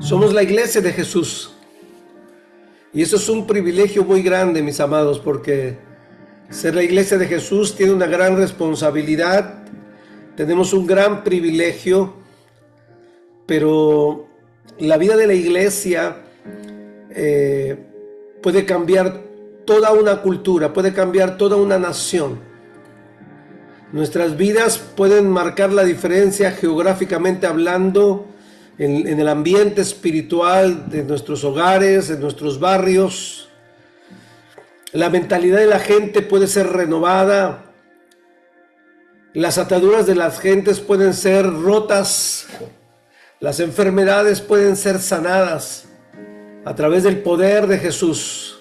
Somos la iglesia de Jesús. Y eso es un privilegio muy grande, mis amados, porque ser la iglesia de Jesús tiene una gran responsabilidad. Tenemos un gran privilegio, pero la vida de la iglesia puede cambiar toda una cultura, puede cambiar toda una nación. Nuestras vidas pueden marcar la diferencia geográficamente hablando, en el ambiente espiritual de nuestros hogares, de nuestros barrios. La mentalidad de la gente puede ser renovada. Las ataduras de las gentes pueden ser rotas. Las enfermedades pueden ser sanadas a través del poder de Jesús,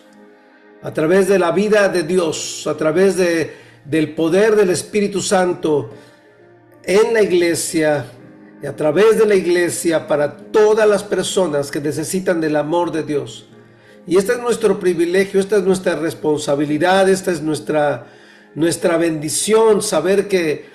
a través de la vida de Dios, a través del poder del Espíritu Santo en la iglesia y a través de la iglesia para todas las personas que necesitan del amor de Dios. Y este es nuestro privilegio, esta es nuestra responsabilidad, esta es nuestra bendición, saber que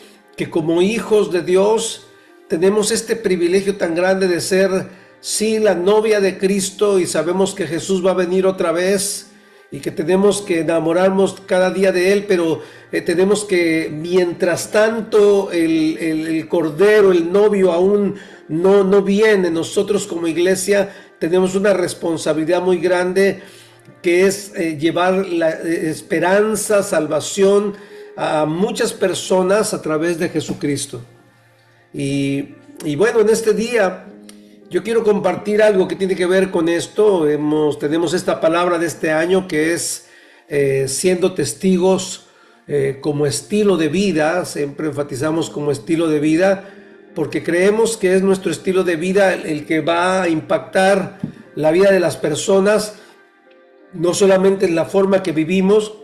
como hijos de Dios tenemos este privilegio tan grande de ser, sí, la novia de Cristo, y sabemos que Jesús va a venir otra vez y que tenemos que enamorarnos cada día de Él, pero tenemos que, mientras tanto el Cordero, el novio aún no viene, nosotros como iglesia tenemos una responsabilidad muy grande, que es llevar la esperanza, salvación a muchas personas a través de Jesucristo. Y bueno, en este día yo quiero compartir algo que tiene que ver con esto. Tenemos esta palabra de este año que es siendo testigos como estilo de vida. Siempre enfatizamos como estilo de vida porque creemos que es nuestro estilo de vida el que va a impactar la vida de las personas, no solamente en la forma que vivimos,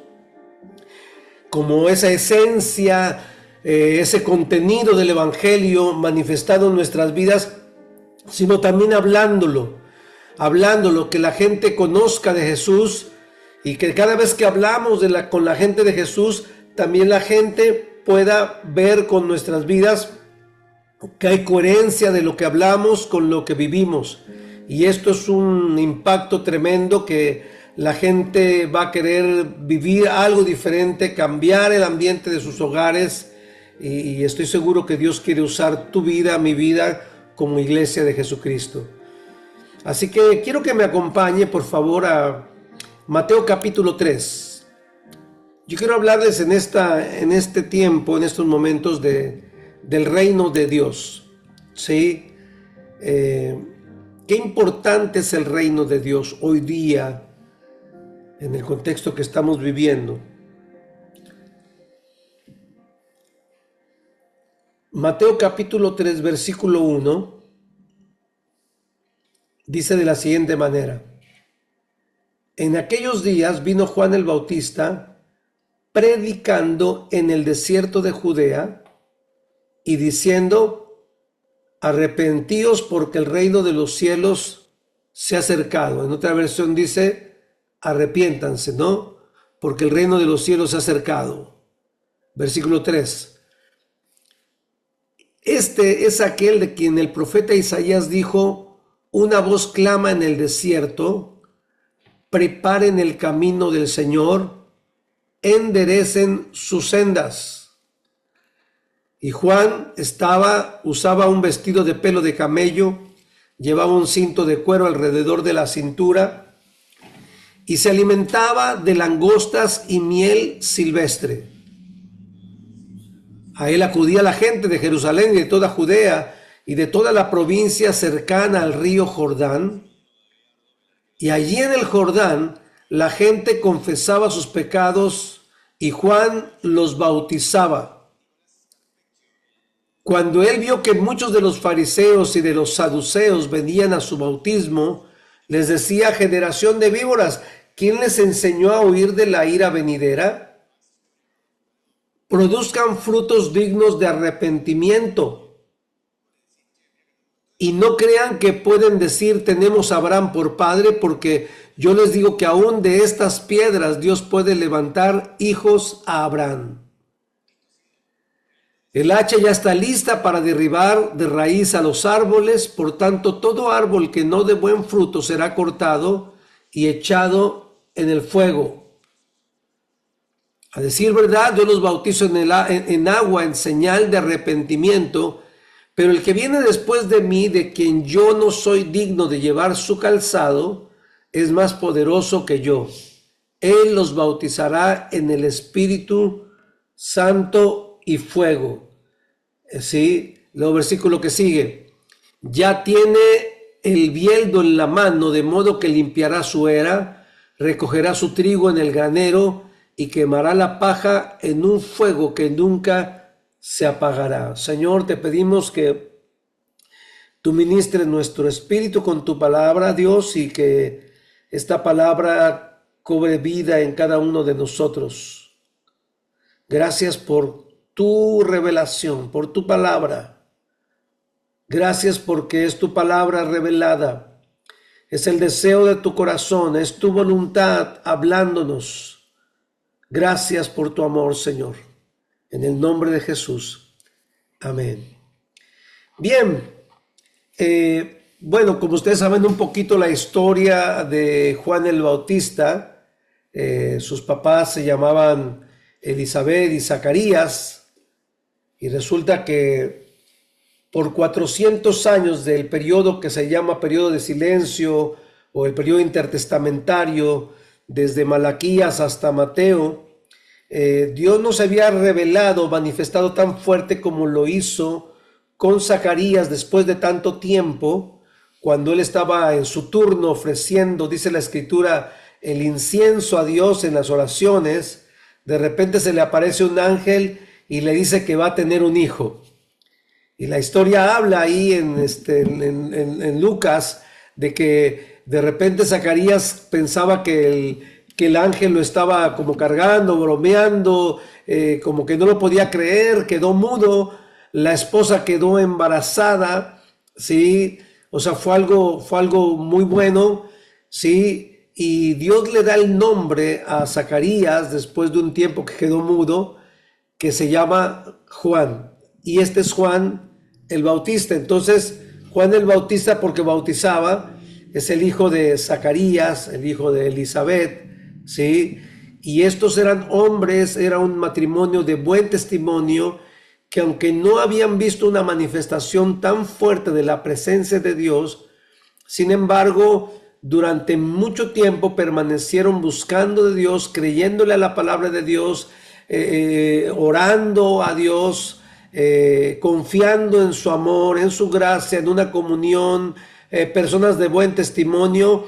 como esa esencia, ese contenido del Evangelio manifestado en nuestras vidas, sino también hablándolo, que la gente conozca de Jesús, y que cada vez que hablamos con la gente de Jesús, también la gente pueda ver con nuestras vidas que hay coherencia de lo que hablamos con lo que vivimos. Y esto es un impacto tremendo, que la gente va a querer vivir algo diferente, cambiar el ambiente de sus hogares, y estoy seguro que Dios quiere usar tu vida, mi vida, como iglesia de Jesucristo. Así que quiero que me acompañe, por favor, a Mateo capítulo 3. Yo quiero hablarles en este tiempo, en estos momentos del reino de Dios. ¿Sí? Qué importante es el reino de Dios hoy día, en el contexto que estamos viviendo. Mateo capítulo 3, versículo 1, dice de la siguiente manera: en aquellos días vino Juan el Bautista predicando en el desierto de Judea y diciendo: arrepentíos porque el reino de los cielos se ha acercado. En otra versión dice: arrepiéntanse, ¿no? Porque el reino de los cielos se ha acercado. Versículo 3. Este es aquel de quien el profeta Isaías dijo: una voz clama en el desierto, preparen el camino del Señor, enderecen sus sendas. Y Juan usaba un vestido de pelo de camello, llevaba un cinto de cuero alrededor de la cintura y se alimentaba de langostas y miel silvestre. A él acudía la gente de Jerusalén y de toda Judea y de toda la provincia cercana al río Jordán. Y allí en el Jordán la gente confesaba sus pecados y Juan los bautizaba. Cuando él vio que muchos de los fariseos y de los saduceos venían a su bautismo, les decía: generación de víboras, ¿quién les enseñó a huir de la ira venidera? Produzcan frutos dignos de arrepentimiento. Y no crean que pueden decir: tenemos a Abraham por padre, porque yo les digo que aún de estas piedras Dios puede levantar hijos a Abraham. El hacha ya está lista para derribar de raíz a los árboles, por tanto todo árbol que no dé buen fruto será cortado y echado en el fuego. A decir verdad, yo los bautizo en agua en señal de arrepentimiento, pero el que viene después de mí, de quien yo no soy digno de llevar su calzado, es más poderoso que yo. Él los bautizará en el Espíritu Santo y fuego. ¿Sí? Luego versículo que sigue. Ya tiene el bieldo en la mano, de modo que limpiará su era, recogerá su trigo en el granero y quemará la paja en un fuego que nunca se apagará. Señor, te pedimos que tú ministres nuestro espíritu con tu palabra, Dios, y que esta palabra cobre vida en cada uno de nosotros. Gracias por tu revelación, por tu palabra. Gracias porque es tu palabra revelada. Es el deseo de tu corazón, es tu voluntad hablándonos. Gracias por tu amor, Señor. En el nombre de Jesús. Amén. Bien. Bueno, como ustedes saben un poquito la historia de Juan el Bautista, sus papás se llamaban Elizabeth y Zacarías, y resulta que por 400 años del periodo que se llama periodo de silencio o el periodo intertestamentario, desde Malaquías hasta Mateo, Dios no se había revelado, manifestado tan fuerte como lo hizo con Zacarías después de tanto tiempo, cuando él estaba en su turno ofreciendo, dice la escritura, el incienso a Dios en las oraciones. De repente se le aparece un ángel y le dice que va a tener un hijo. Y la historia habla ahí en Lucas de que de repente Zacarías pensaba que el ángel lo estaba como cargando, bromeando, como que no lo podía creer, quedó mudo, la esposa quedó embarazada, ¿sí? O sea, fue algo muy bueno, ¿sí? Y Dios le da el nombre a Zacarías después de un tiempo que quedó mudo, que se llama Juan. Y este es Juan el Bautista. Entonces, Juan el Bautista, porque bautizaba, es el hijo de Zacarías, el hijo de Elizabeth, ¿sí? Y estos eran hombres, era un matrimonio de buen testimonio, que aunque no habían visto una manifestación tan fuerte de la presencia de Dios, sin embargo, durante mucho tiempo permanecieron buscando de Dios, creyéndole a la palabra de Dios, orando a Dios, confiando en su amor, en su gracia, en una comunión, personas de buen testimonio.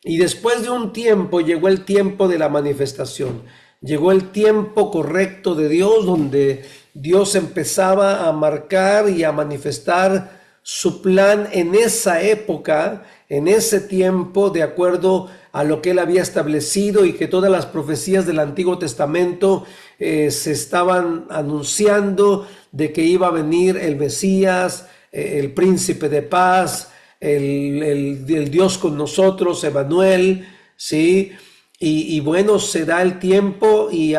Y después de un tiempo llegó el tiempo de la manifestación, llegó el tiempo correcto de Dios, donde Dios empezaba a marcar y a manifestar su plan en esa época, en ese tiempo, de acuerdo a lo que él había establecido, y que todas las profecías del Antiguo Testamento se estaban anunciando de que iba a venir el Mesías, el príncipe de paz, el Dios con nosotros, Emmanuel, ¿sí? Y bueno, se da el tiempo y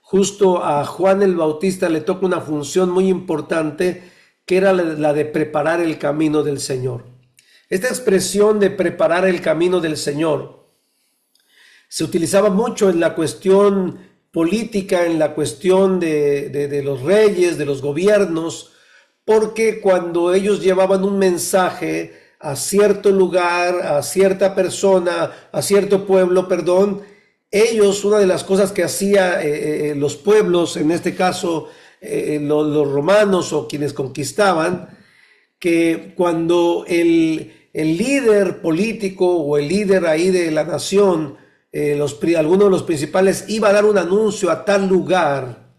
justo a Juan el Bautista le toca una función muy importante, que era la de preparar el camino del Señor. Esta expresión de preparar el camino del Señor se utilizaba mucho en la cuestión política, en la cuestión de los reyes, de los gobiernos, porque cuando ellos llevaban un mensaje a cierto lugar, a cierta persona, a cierto pueblo, ellos, una de las cosas que hacía los pueblos, en este caso los romanos o quienes conquistaban, que cuando el líder político o el líder ahí de la nación, alguno de los principales, iba a dar un anuncio a tal lugar,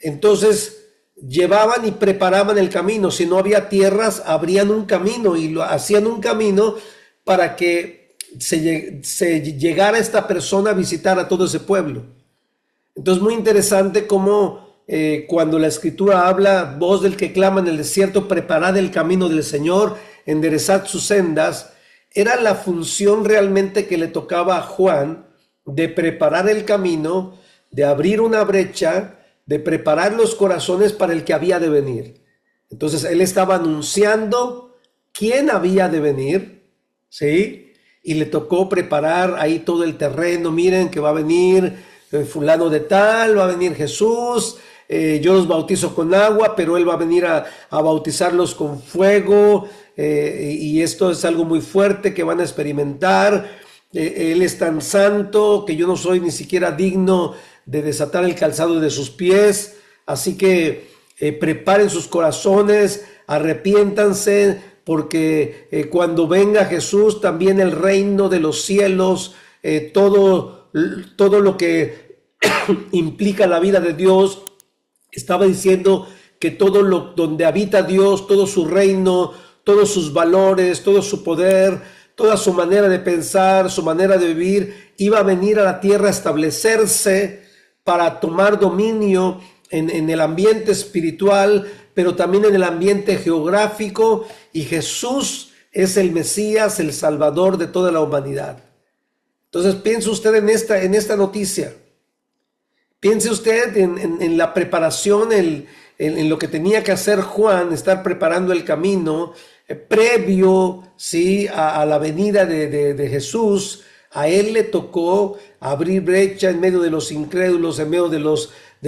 entonces llevaban y preparaban el camino. Si no había tierras, abrían un camino y lo hacían un camino para que se llegara esta persona a visitar a todo ese pueblo. Entonces, muy interesante cómo cuando la escritura habla, voz del que clama en el desierto, preparad el camino del Señor, enderezad sus sendas, era la función realmente que le tocaba a Juan, de preparar el camino, de abrir una brecha, de preparar los corazones para el que había de venir. Entonces él estaba anunciando quién había de venir, ¿sí? Y le tocó preparar ahí todo el terreno. Miren que va a venir fulano de tal, va a venir Jesús, yo los bautizo con agua, pero él va a venir a bautizarlos con fuego, y esto es algo muy fuerte que van a experimentar. Él es tan santo que yo no soy ni siquiera digno de desatar el calzado de sus pies, así que preparen sus corazones, arrepiéntanse, porque cuando venga Jesús, también el reino de los cielos, todo lo que implica la vida de Dios, estaba diciendo que todo lo donde habita Dios, todo su reino, todos sus valores, todo su poder, toda su manera de pensar, su manera de vivir, iba a venir a la tierra a establecerse para tomar dominio en el ambiente espiritual, pero también en el ambiente geográfico, y Jesús es el Mesías, el Salvador de toda la humanidad. Entonces piense usted en esta noticia, piense usted en la preparación, en lo que tenía que hacer Juan, estar preparando el camino previo, ¿sí?, a la venida de Jesús. A él le tocó abrir brecha en medio de los incrédulos, en medio de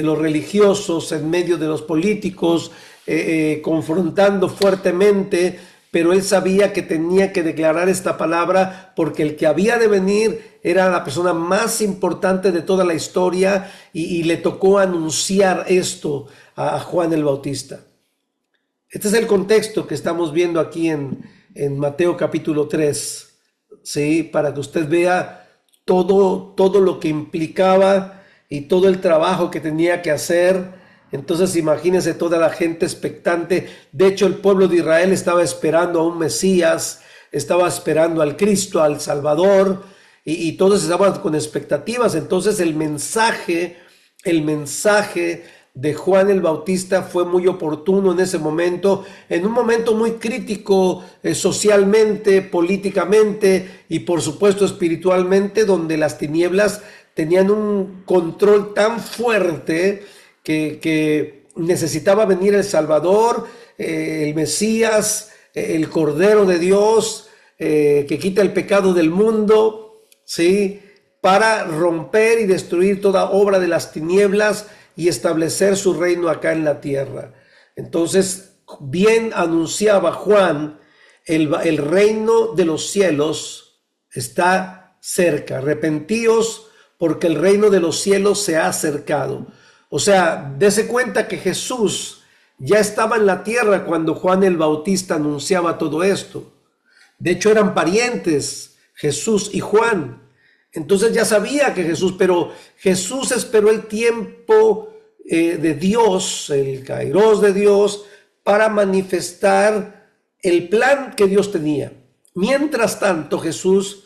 los religiosos, en medio de los políticos, confrontando fuertemente, pero él sabía que tenía que declarar esta palabra porque el que había de venir era la persona más importante de toda la historia, y le tocó anunciar esto a Juan el Bautista. Este es el contexto que estamos viendo aquí en Mateo capítulo 3, ¿sí? Para que usted vea todo lo que implicaba y todo el trabajo que tenía que hacer. Entonces imagínense toda la gente expectante. De hecho, el pueblo de Israel estaba esperando a un Mesías, estaba esperando al Cristo, al Salvador, y todos estaban con expectativas. Entonces el mensaje de Juan el Bautista fue muy oportuno en ese momento, en un momento muy crítico socialmente, políticamente y por supuesto espiritualmente, donde las tinieblas tenían un control tan fuerte que necesitaba venir el Salvador, el Mesías, el Cordero de Dios, que quita el pecado del mundo, ¿sí?, para romper y destruir toda obra de las tinieblas y establecer su reino acá en la tierra. Entonces, bien anunciaba Juan, el reino de los cielos está cerca. Arrepentíos porque el reino de los cielos se ha acercado. O sea, dése cuenta que Jesús ya estaba en la tierra cuando Juan el Bautista anunciaba todo esto. De hecho, eran parientes, Jesús y Juan. Entonces ya sabía que pero Jesús esperó el tiempo de Dios, el kairos de Dios, para manifestar el plan que Dios tenía. Mientras tanto, Jesús,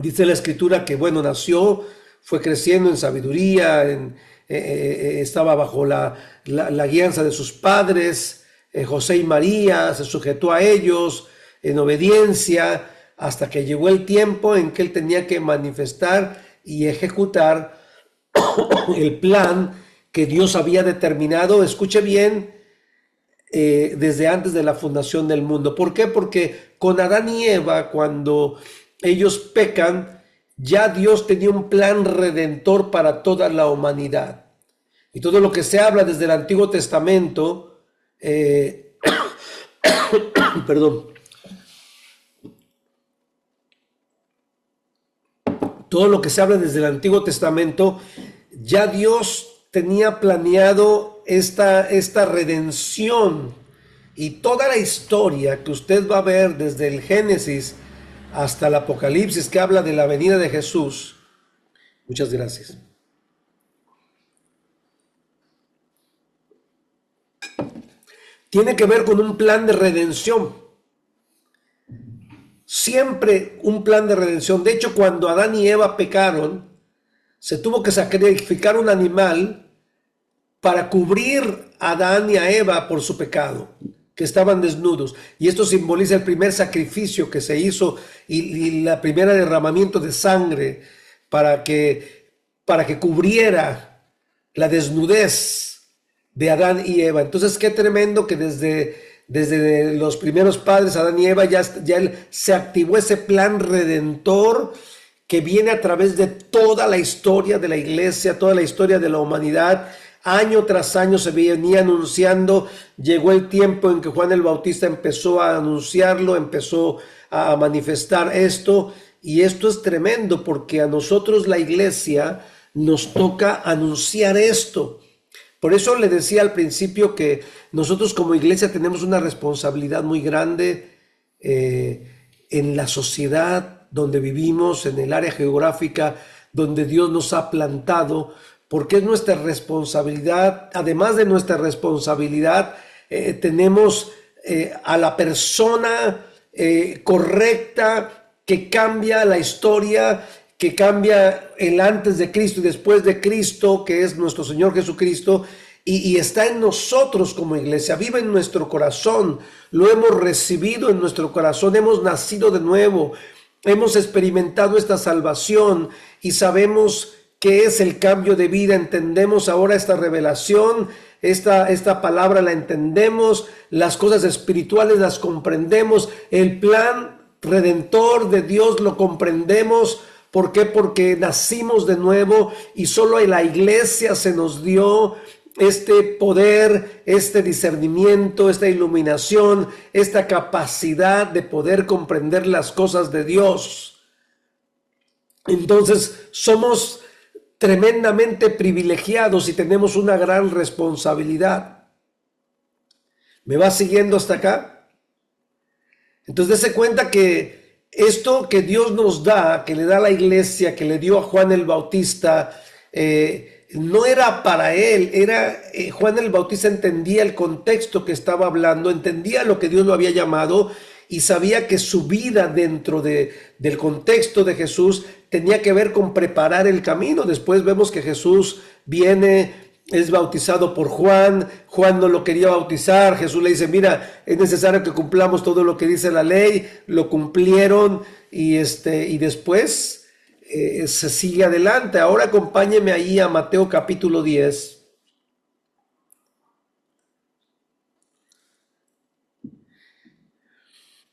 dice la Escritura que, bueno, nació, fue creciendo en sabiduría, estaba bajo la guianza de sus padres, José y María, se sujetó a ellos en obediencia, hasta que llegó el tiempo en que él tenía que manifestar y ejecutar el plan que Dios había determinado, escuche bien, desde antes de la fundación del mundo. ¿Por qué? Porque con Adán y Eva, cuando ellos pecan, ya Dios tenía un plan redentor para toda la humanidad. Y todo lo que se habla desde el Antiguo Testamento, perdón, todo lo que se habla desde el Antiguo Testamento, ya Dios tenía planeado esta redención, y toda la historia que usted va a ver desde el Génesis hasta el Apocalipsis, que habla de la venida de Jesús. Muchas gracias. Tiene que ver con un plan de redención. Siempre un plan de redención. De hecho, cuando Adán y Eva pecaron, se tuvo que sacrificar un animal para cubrir a Adán y a Eva por su pecado, que estaban desnudos. Y esto simboliza el primer sacrificio que se hizo y la primera derramamiento de sangre para que cubriera la desnudez de Adán y Eva. Entonces, qué tremendo que desde los primeros padres, Adán y Eva, ya se activó ese plan redentor que viene a través de toda la historia de la iglesia, toda la historia de la humanidad. Año tras año se venía anunciando. Llegó el tiempo en que Juan el Bautista empezó a anunciarlo, empezó a manifestar esto. Y esto es tremendo porque a nosotros, la iglesia, nos toca anunciar esto. Por eso le decía al principio que nosotros como iglesia tenemos una responsabilidad muy grande en la sociedad donde vivimos, en el área geográfica donde Dios nos ha plantado, porque es nuestra responsabilidad. Además de nuestra responsabilidad, tenemos a la persona correcta que cambia la historia, que cambia el antes de Cristo y después de Cristo, que es nuestro Señor Jesucristo, y está en nosotros como iglesia, vive en nuestro corazón, lo hemos recibido en nuestro corazón, hemos nacido de nuevo, hemos experimentado esta salvación y sabemos qué es el cambio de vida, entendemos ahora esta revelación, esta palabra la entendemos, las cosas espirituales las comprendemos, el plan redentor de Dios lo comprendemos. ¿Por qué? Porque nacimos de nuevo y solo en la iglesia se nos dio este poder, este discernimiento, esta iluminación, esta capacidad de poder comprender las cosas de Dios. Entonces somos tremendamente privilegiados y tenemos una gran responsabilidad. ¿Me va siguiendo hasta acá? Entonces dése cuenta que esto que Dios nos da, que le da a la iglesia, que le dio a Juan el Bautista, no era para él, Juan el Bautista entendía el contexto que estaba hablando, entendía lo que Dios lo había llamado y sabía que su vida dentro del contexto de Jesús tenía que ver con preparar el camino. Después vemos que Jesús viene, es bautizado por Juan. Juan no lo quería bautizar. Jesús le dice, mira, es necesario que cumplamos todo lo que dice la ley. Lo cumplieron y después se sigue adelante. Ahora acompáñeme ahí a Mateo capítulo 10.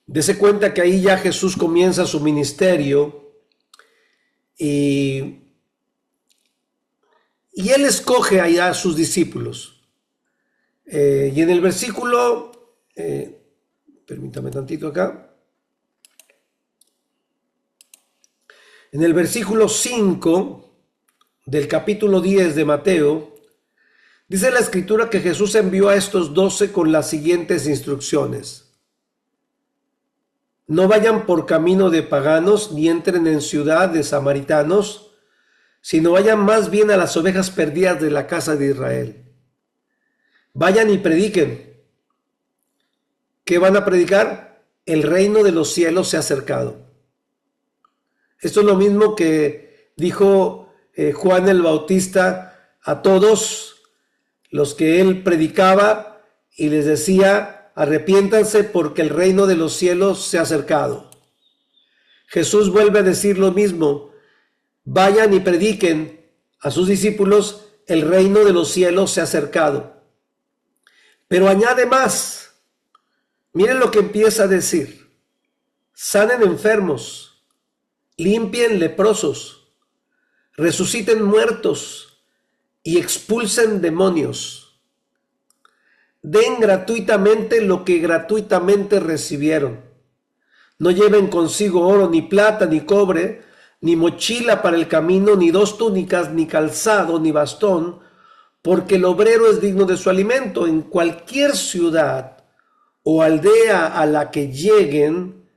Dese cuenta que ahí ya Jesús comienza su ministerio y él escoge allá a sus discípulos. Y en el versículo, permítame tantito acá, en el versículo 5 del capítulo 10 de Mateo, dice la escritura que Jesús envió a estos 12 con las siguientes instrucciones. No vayan por camino de paganos, ni entren en ciudad de samaritanos, sino vayan más bien a las ovejas perdidas de la casa de Israel. Vayan y prediquen. ¿Qué van a predicar? El reino de los cielos se ha acercado. Esto es lo mismo que dijo Juan el Bautista a todos los que él predicaba y les decía, arrepiéntanse porque el reino de los cielos se ha acercado. Jesús vuelve a decir lo mismo. Vayan y prediquen a sus discípulos, el reino de los cielos se ha acercado. Pero añade más. Miren lo que empieza a decir. Sanen enfermos, limpien leprosos, resuciten muertos y expulsen demonios. Den gratuitamente lo que gratuitamente recibieron. No lleven consigo oro, ni plata, ni cobre, ni mochila para el camino, ni 2 túnicas, ni calzado, ni bastón, porque el obrero es digno de su alimento. En cualquier ciudad o aldea a la que lleguen,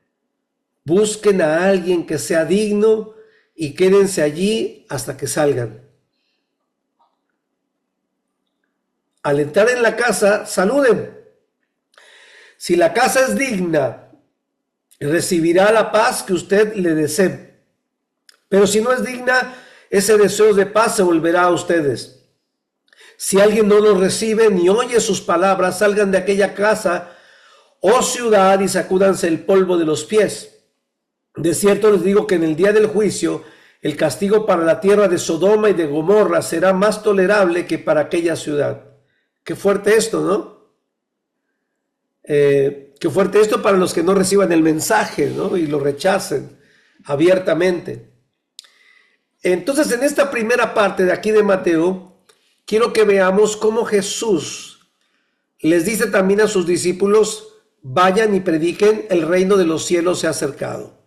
busquen a alguien que sea digno y quédense allí hasta que salgan. Al entrar en la casa, saluden. Si la casa es digna, recibirá la paz que usted le desee. Pero si no es digna, ese deseo de paz se volverá a ustedes. Si alguien no los recibe ni oye sus palabras, salgan de aquella casa o ciudad y sacúdanse el polvo de los pies. De cierto les digo que en el día del juicio, El castigo para la tierra de Sodoma y de Gomorra será más tolerable que para aquella ciudad. Qué fuerte esto, ¿no? Qué fuerte esto para los que no reciban el mensaje, ¿no? Y lo rechacen abiertamente. Entonces, en esta primera parte de aquí de Mateo, quiero que veamos cómo Jesús les dice también a sus discípulos: vayan y prediquen, el reino de los cielos se ha acercado.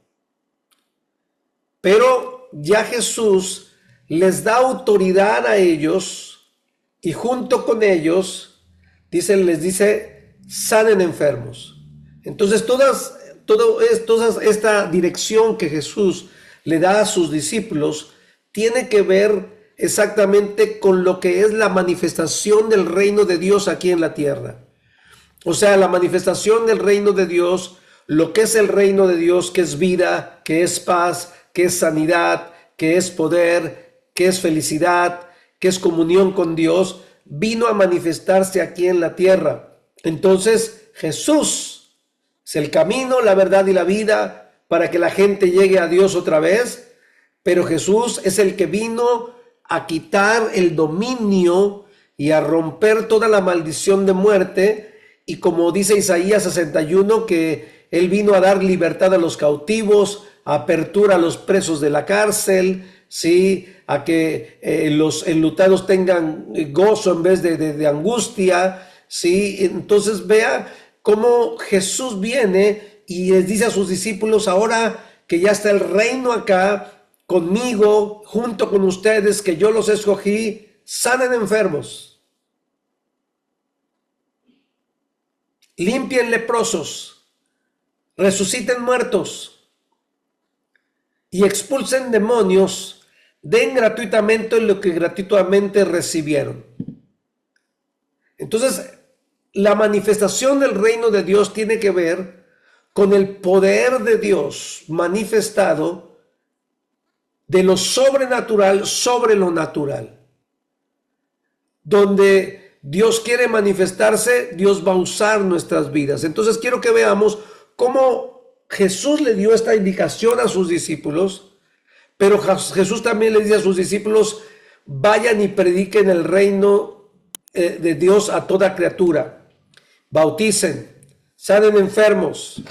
Pero ya Jesús les da autoridad a ellos y junto con ellos les dice, sanen enfermos. Entonces toda esta dirección que Jesús le da a sus discípulos tiene que ver exactamente con lo que es la manifestación del reino de Dios aquí en la tierra. O sea, la manifestación del reino de Dios, lo que es el reino de Dios, que es vida, que es paz, que es sanidad, que es poder, que es felicidad, que es comunión con Dios, vino a manifestarse aquí en la tierra. Entonces, Jesús es el camino, la verdad y la vida para que la gente llegue a Dios otra vez, pero Jesús es el que vino a quitar el dominio y a romper toda la maldición de muerte. Y como dice Isaías 61, que Él vino a dar libertad a los cautivos, apertura a los presos de la cárcel, ¿sí? A que los enlutados tengan gozo en vez de angustia, ¿sí? Entonces vea cómo Jesús viene y les dice a sus discípulos: ahora que ya está el reino acá conmigo, junto con ustedes, que yo los escogí, sanen enfermos, limpien leprosos, resuciten muertos y expulsen demonios, den gratuitamente lo que gratuitamente recibieron. Entonces, la manifestación del reino de Dios tiene que ver con el poder de Dios manifestado de lo sobrenatural sobre lo natural. Donde Dios quiere manifestarse, Dios va a usar nuestras vidas. Entonces quiero que veamos cómo Jesús le dio esta indicación a sus discípulos, pero Jesús también le dice a sus discípulos: vayan y prediquen el reino de Dios a toda criatura. Bauticen, sanen enfermos.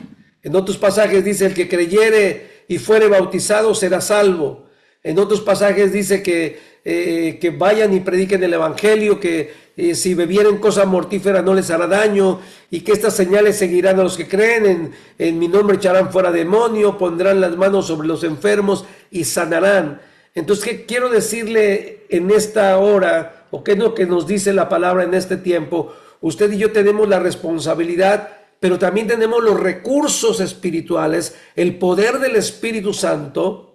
En otros pasajes dice: el que creyere y fuere bautizado será salvo. En otros pasajes dice que vayan y prediquen el evangelio, que si bebieren cosa mortífera no les hará daño, y que estas señales seguirán a los que creen. En mi nombre echarán fuera demonio, pondrán las manos sobre los enfermos y sanarán. Entonces, ¿qué quiero decirle en esta hora? ¿O qué es lo que nos dice la palabra en este tiempo? Usted y yo tenemos la responsabilidad, pero también tenemos los recursos espirituales, el poder del Espíritu Santo,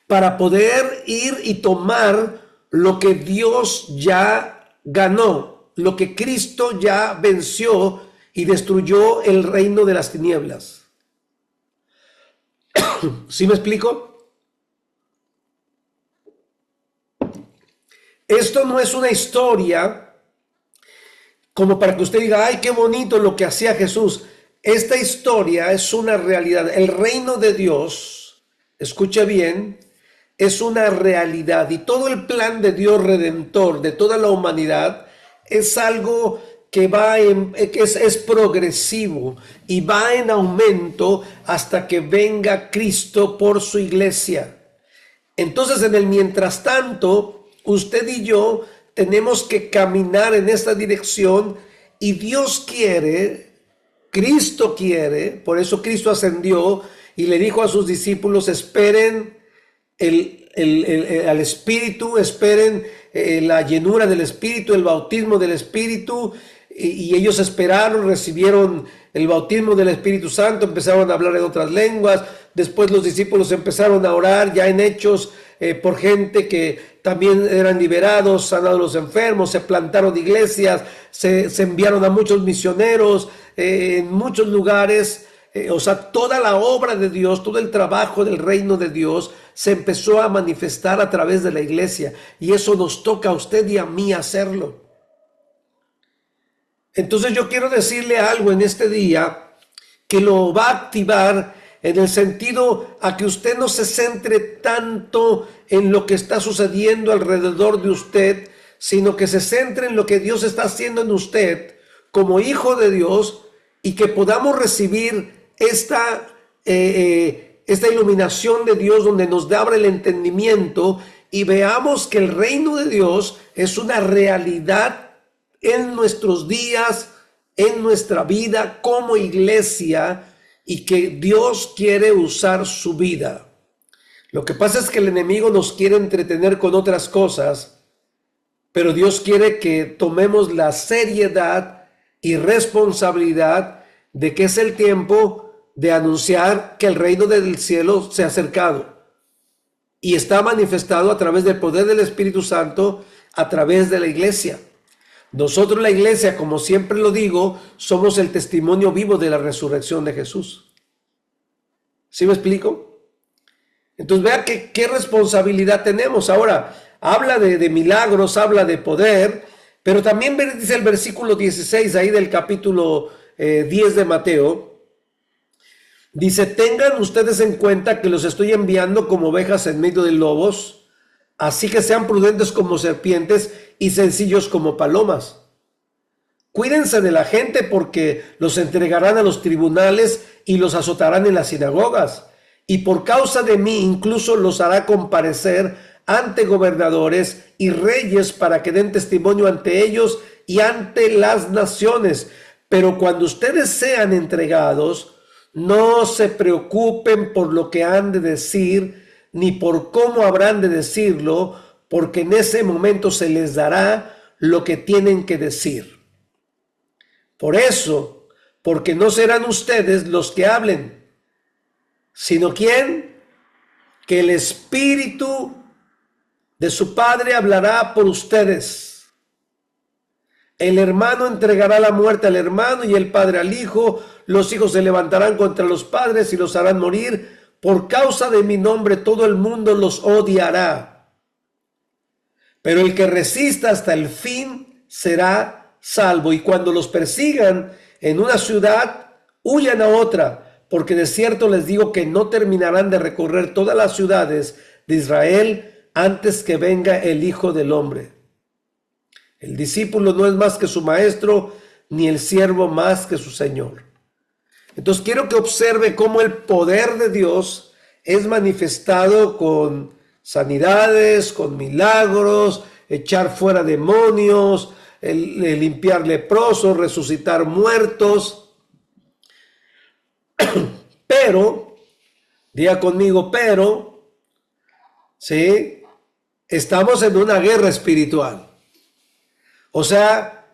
para poder ir y tomar lo que Dios ya ganó, lo que Cristo ya venció y destruyó el reino de las tinieblas. ¿Sí me explico? Esto no es una historia como para que usted diga: ay, qué bonito lo que hacía Jesús. Esta historia es una realidad. El reino de Dios, escuche bien, es una realidad, y todo el plan de Dios redentor de toda la humanidad es algo que es progresivo y va en aumento hasta que venga Cristo por su iglesia. Entonces, en el mientras tanto, usted y yo tenemos que caminar en esta dirección, y Dios quiere, Cristo quiere, por eso Cristo ascendió y le dijo a sus discípulos: esperen al Espíritu, esperen la llenura del Espíritu, el bautismo del Espíritu. Y ellos esperaron, recibieron el bautismo del Espíritu Santo, empezaron a hablar en otras lenguas. Después los discípulos empezaron a orar ya en Hechos por gente que también eran liberados, sanados los enfermos, se plantaron iglesias, se enviaron a muchos misioneros en muchos lugares. O sea, toda la obra de Dios, todo el trabajo del reino de Dios se empezó a manifestar a través de la iglesia, y eso nos toca a usted y a mí hacerlo. Entonces yo quiero decirle algo en este día que lo va a activar en el sentido a que usted no se centre tanto en lo que está sucediendo alrededor de usted, sino que se centre en lo que Dios está haciendo en usted como hijo de Dios, y que podamos recibir esta iluminación de Dios, donde nos abre el entendimiento y veamos que el reino de Dios es una realidad en nuestros días, en nuestra vida como iglesia, y que Dios quiere usar su vida. Lo que pasa es que el enemigo nos quiere entretener con otras cosas, pero Dios quiere que tomemos la seriedad y responsabilidad de que es el tiempo de anunciar que el reino del cielo se ha acercado y está manifestado a través del poder del Espíritu Santo, a través de la iglesia. Nosotros, la iglesia, como siempre lo digo, somos el testimonio vivo de la resurrección de Jesús. ¿Sí me explico? Entonces vea qué responsabilidad tenemos. Ahora, habla de milagros, habla de poder, pero también dice el versículo 16 ahí del capítulo 10 de Mateo. Dice: tengan ustedes en cuenta que los estoy enviando como ovejas en medio de lobos, así que sean prudentes como serpientes y sencillos como palomas. Cuídense de la gente, porque los entregarán a los tribunales y los azotarán en las sinagogas, y por causa de mí incluso los hará comparecer ante gobernadores y reyes para que den testimonio ante ellos y ante las naciones. Pero cuando ustedes sean entregados, no se preocupen por lo que han de decir, ni por cómo habrán de decirlo, porque en ese momento se les dará lo que tienen que decir. Por eso, porque no serán ustedes los que hablen, sino ¿quién? Que el Espíritu de su Padre hablará por ustedes. El hermano entregará la muerte al hermano y el padre al hijo. Los hijos se levantarán contra los padres y los harán morir. Por causa de mi nombre todo el mundo los odiará. Pero el que resista hasta el fin será salvo. Y cuando los persigan en una ciudad, huyan a otra, porque de cierto les digo que no terminarán de recorrer todas las ciudades de Israel antes que venga el Hijo del Hombre. El discípulo no es más que su maestro, ni el siervo más que su señor. Entonces quiero que observe cómo el poder de Dios es manifestado con sanidades, con milagros, echar fuera demonios, el limpiar leprosos, resucitar muertos. Pero, diga conmigo, pero, ¿sí? Estamos en una guerra espiritual. O sea,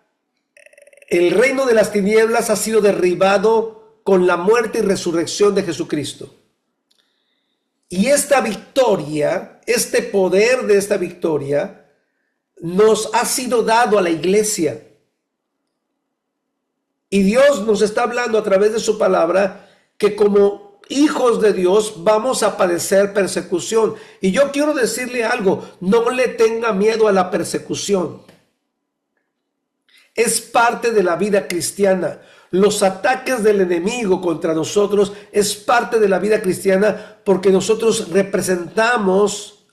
el reino de las tinieblas ha sido derribado con la muerte y resurrección de Jesucristo. Y esta victoria, este poder de esta victoria, nos ha sido dado a la iglesia. Y Dios nos está hablando a través de su palabra que como hijos de Dios vamos a padecer persecución. Y yo quiero decirle algo: no le tenga miedo a la persecución. Es parte de la vida cristiana. Los ataques del enemigo contra nosotros es parte de la vida cristiana, porque nosotros representamos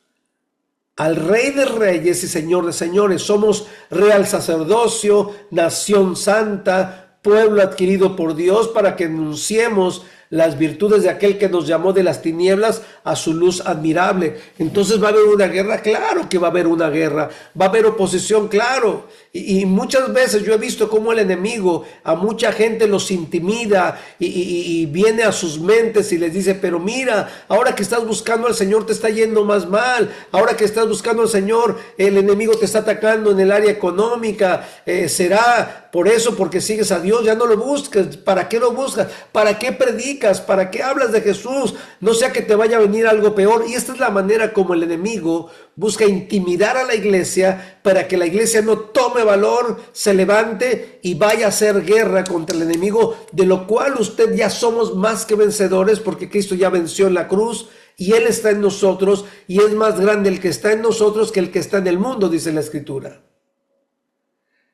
al Rey de Reyes y Señor de Señores. Somos real sacerdocio, nación santa, pueblo adquirido por Dios, para que anunciemos las virtudes de aquel que nos llamó de las tinieblas a su luz admirable. Entonces, ¿va a haber una guerra? Claro que va a haber una guerra. Va a haber oposición, claro. Y muchas veces yo he visto cómo el enemigo a mucha gente los intimida y viene a sus mentes y les dice: pero mira, ahora que estás buscando al Señor te está yendo más mal. Ahora que estás buscando al Señor, el enemigo te está atacando en el área económica. Será por eso, porque sigues a Dios, ya no lo busques. ¿Para qué lo buscas? ¿Para qué predicas? ¿Para qué hablas de Jesús? No sea que te vaya a venir algo peor. Y esta es la manera como el enemigo busca intimidar a la iglesia, para que la iglesia no tome valor, se levante y vaya a hacer guerra contra el enemigo, de lo cual usted ya somos más que vencedores, porque Cristo ya venció en la cruz y Él está en nosotros, y es más grande el que está en nosotros que el que está en el mundo, dice la Escritura.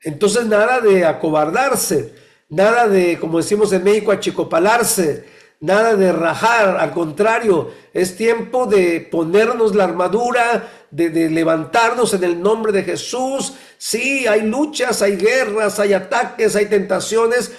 Entonces, nada de acobardarse, nada de, como decimos en México, achicopalarse, nada de rajar, al contrario, es tiempo de ponernos la armadura, de levantarnos en el nombre de Jesús. Sí, hay luchas, hay guerras, hay ataques, hay tentaciones,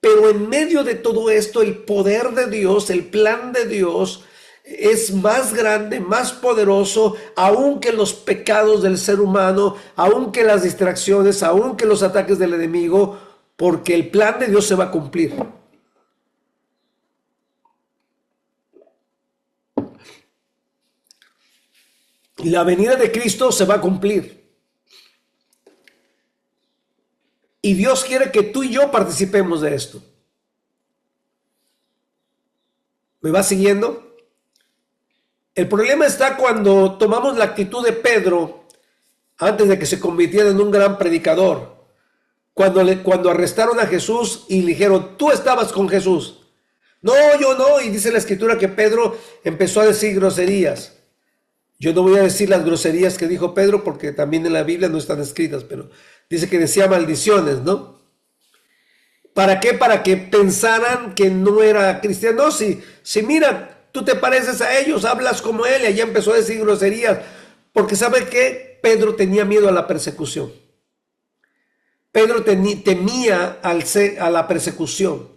pero en medio de todo esto, el poder de Dios, el plan de Dios, es más grande, más poderoso, aun que los pecados del ser humano, aun que las distracciones, aun que los ataques del enemigo, porque el plan de Dios se va a cumplir. Y la venida de Cristo se va a cumplir. Y Dios quiere que tú y yo participemos de esto. ¿Me va siguiendo? El problema está cuando tomamos la actitud de Pedro antes de que se convirtiera en un gran predicador. Cuando arrestaron a Jesús y le dijeron, tú estabas con Jesús. No, yo no. Y dice la escritura que Pedro empezó a decir groserías. Yo no voy a decir las groserías que dijo Pedro porque también en la Biblia no están escritas, pero dice que decía maldiciones, ¿no? ¿Para qué? Para que pensaran que no era cristiano. No, si mira, tú te pareces a ellos, hablas como él, y allá empezó a decir groserías. Porque ¿sabe qué? Pedro tenía miedo a la persecución. Pedro temía a la persecución.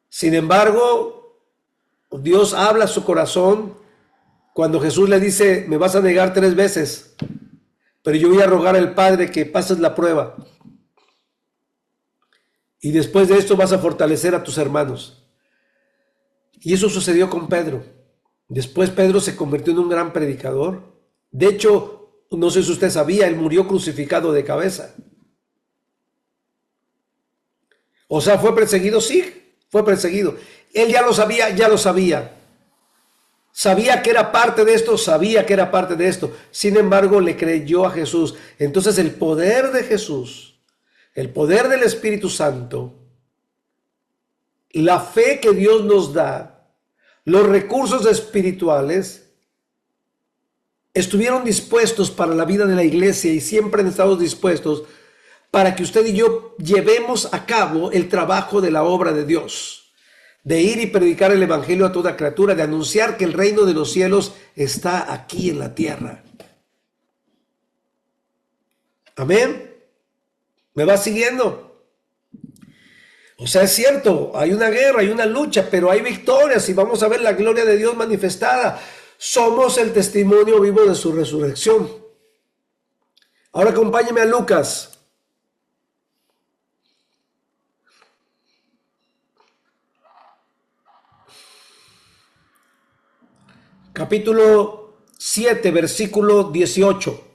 Sin embargo, Dios habla a su corazón cuando Jesús le dice, me vas a negar 3 veces, pero yo voy a rogar al Padre que pases la prueba. Y después de esto vas a fortalecer a tus hermanos. Y eso sucedió con Pedro. Después Pedro se convirtió en un gran predicador. De hecho, no sé si usted sabía, él murió crucificado de cabeza. O sea, ¿fue perseguido? Sí, fue perseguido. Él ya lo sabía. Sabía que era parte de esto, sabía que era parte de esto. Sin embargo, le creyó a Jesús. Entonces el poder de Jesús, el poder del Espíritu Santo, la fe que Dios nos da, los recursos espirituales, estuvieron dispuestos para la vida de la iglesia y siempre han estado dispuestos para que usted y yo llevemos a cabo el trabajo de la obra de Dios, de ir y predicar el evangelio a toda criatura, de anunciar que el reino de los cielos está aquí en la tierra. Amén. ¿Me va siguiendo? O sea, es cierto, hay una guerra, hay una lucha, pero hay victorias y vamos a ver la gloria de Dios manifestada. Somos el testimonio vivo de su resurrección. Ahora acompáñeme a Lucas. Capítulo 7, versículo 18.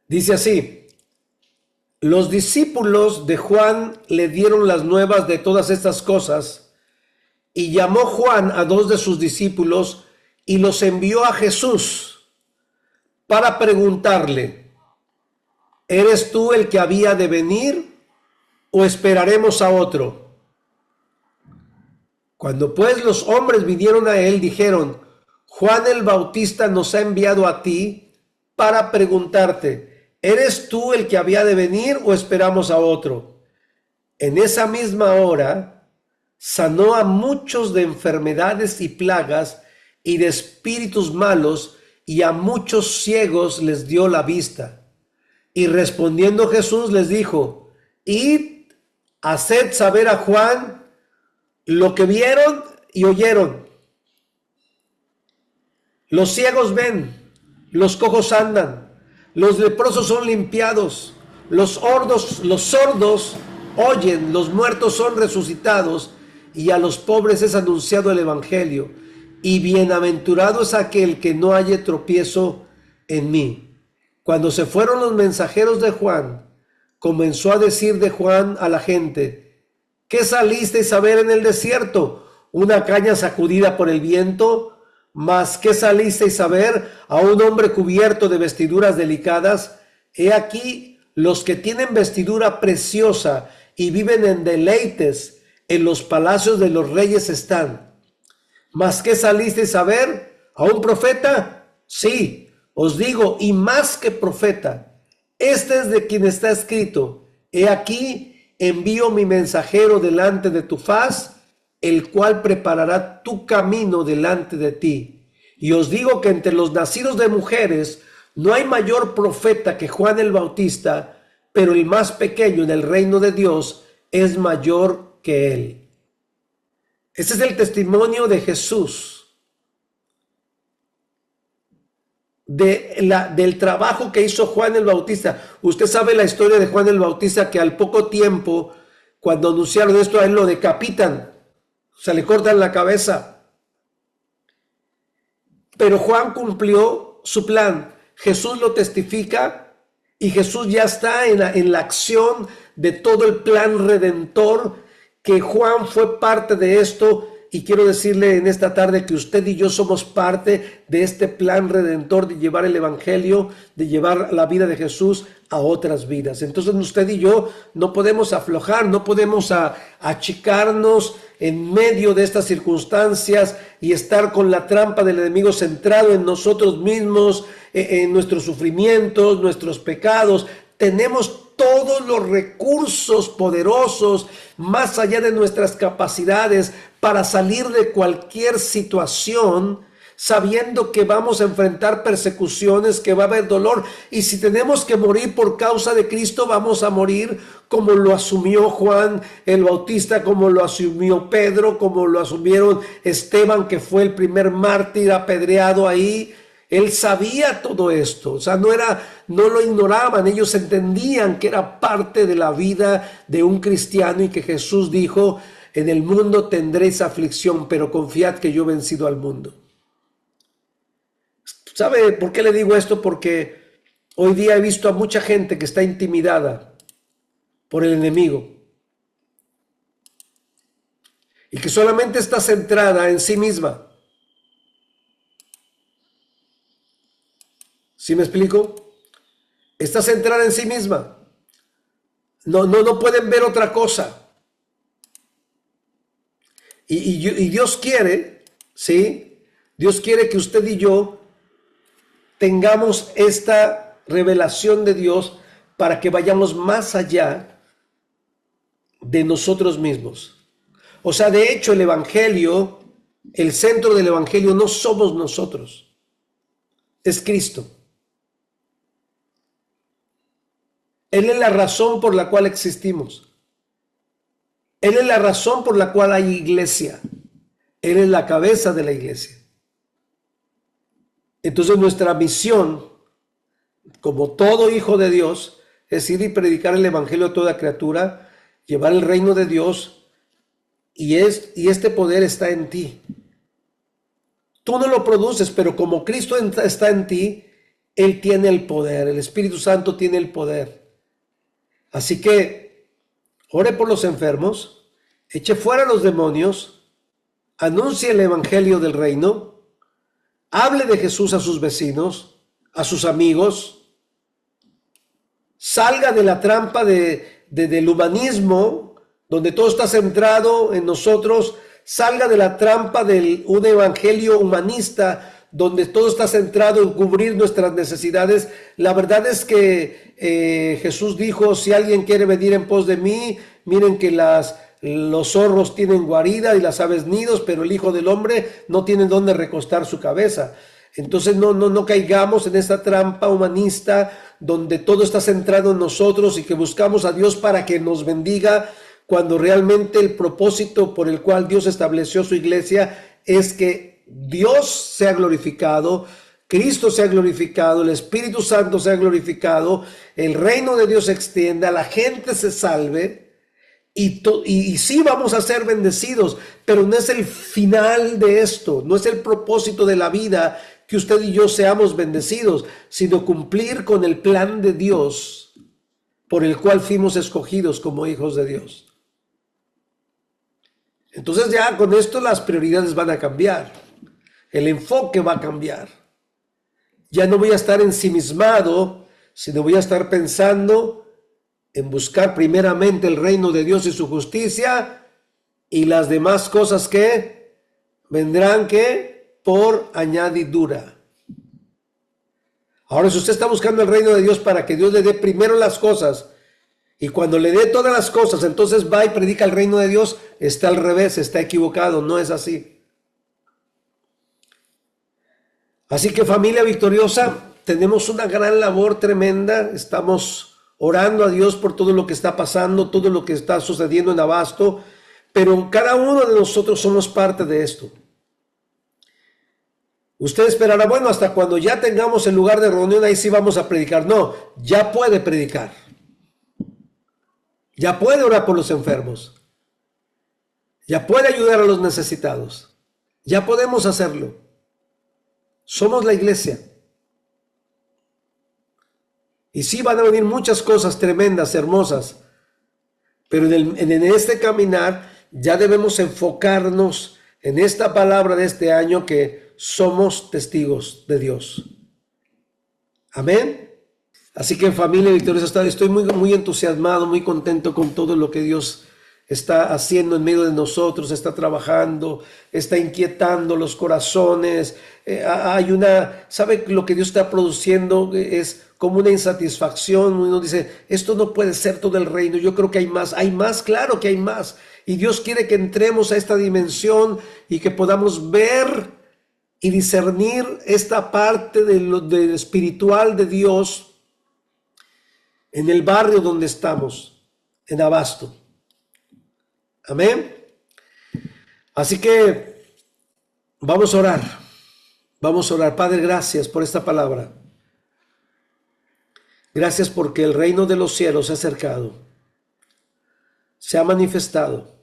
Dice así: los discípulos de Juan le dieron las nuevas de todas estas cosas, y llamó Juan a 2 de sus discípulos y los envió a Jesús para preguntarle: ¿eres tú el que había de venir o esperaremos a otro? Cuando pues los hombres vinieron a él, dijeron: Juan el Bautista nos ha enviado a ti para preguntarte: ¿eres tú el que había de venir o esperamos a otro? En esa misma hora sanó a muchos de enfermedades y plagas y de espíritus malos, y a muchos ciegos les dio la vista. Y respondiendo Jesús les dijo: id, haced saber a Juan lo que vieron y oyeron. Los ciegos ven, los cojos andan, los leprosos son limpiados, los sordos oyen, los muertos son resucitados, y a los pobres es anunciado el evangelio. Y bienaventurado es aquel que no halle tropiezo en mí. Cuando se fueron los mensajeros de Juan, comenzó a decir de Juan a la gente: ¿qué salisteis a ver en el desierto? ¿Una caña sacudida por el viento? ¿Mas qué salisteis a ver? ¿A un hombre cubierto de vestiduras delicadas? He aquí, los que tienen vestidura preciosa y viven en deleites, en los palacios de los reyes están. ¿Mas qué salisteis a ver? ¿A un profeta? Sí, os digo, y más que profeta. Este es de quien está escrito: He aquí, envío mi mensajero delante de tu faz, el cual preparará tu camino delante de ti. Y os digo que entre los nacidos de mujeres no hay mayor profeta que Juan el Bautista, pero el más pequeño en el reino de Dios es mayor que él. Ese es el testimonio de Jesús, del trabajo que hizo Juan el Bautista. Usted sabe la historia de Juan el Bautista, que al poco tiempo, cuando anunciaron esto, a él lo decapitan, se le cortan la cabeza. Pero Juan cumplió su plan. Jesús lo testifica y Jesús ya está en la acción de todo el plan redentor, que Juan fue parte de esto. Y quiero decirle en esta tarde que usted y yo somos parte de este plan redentor de llevar el evangelio, de llevar la vida de Jesús a otras vidas. Entonces usted y yo no podemos aflojar, no podemos achicarnos en medio de estas circunstancias y estar con la trampa del enemigo centrado en nosotros mismos, en nuestros sufrimientos, nuestros pecados. Tenemos todos los recursos poderosos más allá de nuestras capacidades para salir de cualquier situación, sabiendo que vamos a enfrentar persecuciones, que va a haber dolor, y si tenemos que morir por causa de Cristo, vamos a morir como lo asumió Juan el Bautista, como lo asumió Pedro, como lo asumieron Esteban, que fue el primer mártir apedreado ahí. Él sabía todo esto, o sea, no lo ignoraban, ellos entendían que era parte de la vida de un cristiano y que Jesús dijo: en el mundo tendréis aflicción, pero confiad que yo he vencido al mundo. ¿Sabe por qué le digo esto? Porque hoy día he visto a mucha gente que está intimidada por el enemigo y que solamente está centrada en sí misma. ¿Sí me explico? Está centrada en sí misma. No pueden ver otra cosa. Y Dios quiere, ¿sí? Dios quiere que usted y yo tengamos esta revelación de Dios para que vayamos más allá de nosotros mismos. O sea, de hecho, el evangelio, el centro del evangelio no somos nosotros, es Cristo. Él es la razón por la cual existimos. Él es la razón por la cual hay iglesia. Él es la cabeza de la iglesia. Entonces nuestra misión, como todo hijo de Dios, es ir y predicar el evangelio a toda criatura, llevar el reino de Dios, y este poder está en ti. Tú no lo produces, pero como Cristo está en ti, Él tiene el poder, el Espíritu Santo tiene el poder. Así que ore por los enfermos, eche fuera los demonios, anuncie el evangelio del reino, hable de Jesús a sus vecinos, a sus amigos, salga de la trampa del humanismo, donde todo está centrado en nosotros, salga de la trampa de un evangelio humanista, donde todo está centrado en cubrir nuestras necesidades. La verdad es que Jesús dijo: si alguien quiere venir en pos de mí, miren que los zorros tienen guarida y las aves nidos, pero el Hijo del Hombre no tiene dónde recostar su cabeza. Entonces no caigamos en esta trampa humanista donde todo está centrado en nosotros y que buscamos a Dios para que nos bendiga, cuando realmente el propósito por el cual Dios estableció su iglesia es que Dios sea glorificado, Cristo sea glorificado, el Espíritu Santo sea glorificado, el reino de Dios se extienda, la gente se salve, y sí vamos a ser bendecidos, pero no es el final de esto, no es el propósito de la vida que usted y yo seamos bendecidos, sino cumplir con el plan de Dios por el cual fuimos escogidos como hijos de Dios. Entonces ya con esto las prioridades van a cambiar. El enfoque va a cambiar. Ya no voy a estar ensimismado, sino voy a estar pensando en buscar primeramente el reino de Dios y su justicia, y las demás cosas que vendrán por añadidura. Ahora, si usted está buscando el reino de Dios para que Dios le dé primero las cosas Y cuando le dé todas las cosas, entonces va y predica el reino de Dios, está al revés, está equivocado, no es así. Así que familia victoriosa, tenemos una gran labor tremenda, estamos orando a Dios por todo lo que está pasando, todo lo que está sucediendo en Abasto, pero cada uno de nosotros somos parte de esto. Usted esperará, bueno, hasta cuando ya tengamos el lugar de reunión, ahí sí vamos a predicar. No, ya puede predicar. Ya puede orar por los enfermos. Ya puede ayudar a los necesitados. Ya podemos hacerlo. Somos la iglesia. Y sí van a venir muchas cosas tremendas, hermosas. Pero en este caminar ya debemos enfocarnos en esta palabra de este año que somos testigos de Dios. Amén. Así que familia victoriosa, estoy muy entusiasmado, muy contento con todo lo que Dios está haciendo en medio de nosotros, está trabajando, está inquietando los corazones. ¿Sabe lo que Dios está produciendo? Es como una insatisfacción. Uno dice, esto no puede ser todo el reino, yo creo que hay más, claro que hay más. Y Dios quiere que entremos a esta dimensión y que podamos ver y discernir esta parte del espiritual de Dios en el barrio donde estamos, en Abasto. Amén. Así que vamos a orar. Vamos a orar. Padre, gracias por esta palabra. Gracias porque el reino de los cielos se ha acercado. Se ha manifestado.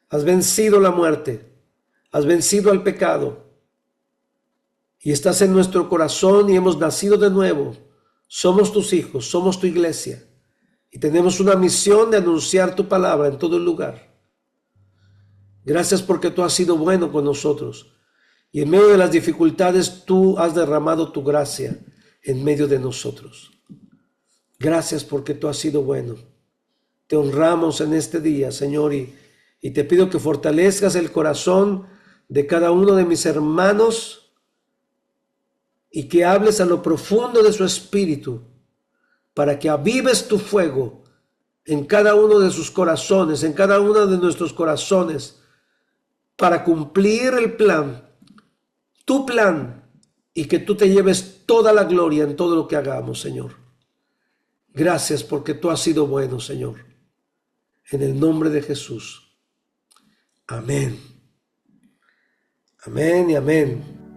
Has vencido la muerte. Has vencido al pecado. Y estás en nuestro corazón y hemos nacido de nuevo. Somos tus hijos, somos tu iglesia. Y tenemos una misión de anunciar tu palabra en todo el lugar. Gracias porque tú has sido bueno con nosotros. Y en medio de las dificultades tú has derramado tu gracia en medio de nosotros. Gracias porque tú has sido bueno. Te honramos en este día, Señor, y te pido que fortalezcas el corazón de cada uno de mis hermanos y que hables a lo profundo de su espíritu para que avives tu fuego en cada uno de sus corazones, en cada uno de nuestros corazones, para cumplir el plan, tu plan, y que tú te lleves toda la gloria en todo lo que hagamos, Señor. Gracias porque tú has sido bueno, Señor. En el nombre de Jesús. Amén. Amén y amén.